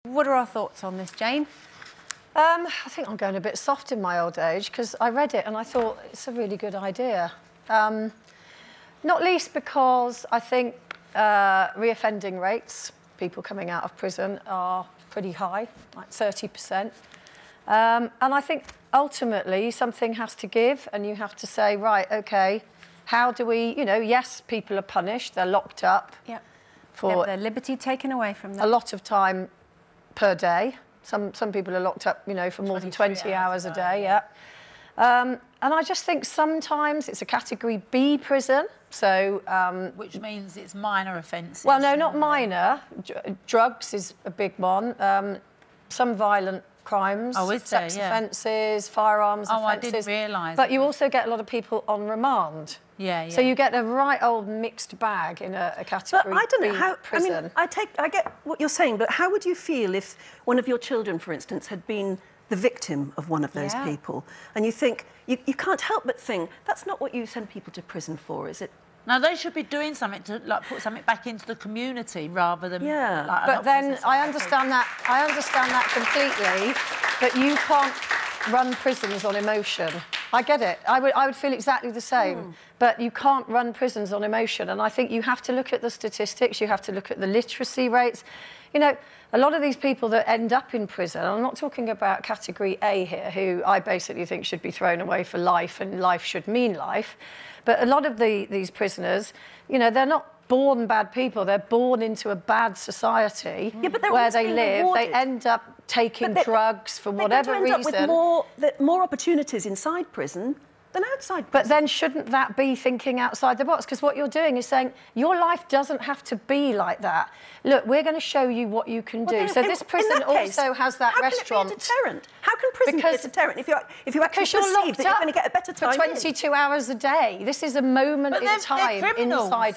What are our thoughts on this, Jane? I think I'm going a bit soft in my old age because I read it and I thought it's a really good idea. Not least because I think reoffending rates, people coming out of prison, are pretty high, like 30%. And I think ultimately something has to give and you have to say, right, OK, how do we, yes, people are punished, they're locked up for their liberty taken away from them. A lot of time per day. Some people are locked up, for more than 20 hours a day, And I just think sometimes it's a Category B prison, so... which means it's minor offences. Well, no, not minor. Drugs is a big one. Some violent crimes, sex offences, firearms offences. I didn't realise. But you also get a lot of people on remand. Yeah. So you get a right old mixed bag in a Category I don't know B how, prison. I get what you're saying, but how would you feel if one of your children, for instance, had been the victim of one of those people? And you think, you can't help but think, that's not what you send people to prison for, is it? No, they should be doing something to put something back into the community rather than... But then I understand that completely, but you can't run prisons on emotion. I get it. I would feel exactly the same. But you can't run prisons on emotion. And I think you have to look at the statistics, you have to look at the literacy rates. A lot of these people that end up in prison, I'm not talking about Category A here, who I basically think should be thrown away for life and life should mean life. But a lot of these prisoners, they're not born bad people, they're born into a bad society where they live. Rewarded. They end up taking drugs for whatever reason. They end up with more opportunities inside prison than outside prison. But then shouldn't that be thinking outside the box? Because what you're doing is saying, your life doesn't have to be like that. Look, we're going to show you what you can do. So this prison also has that restaurant. How can it be a deterrent? How can prison be a deterrent if you actually perceive that you're going to get a better time for 22 hours a day? This is a moment in time inside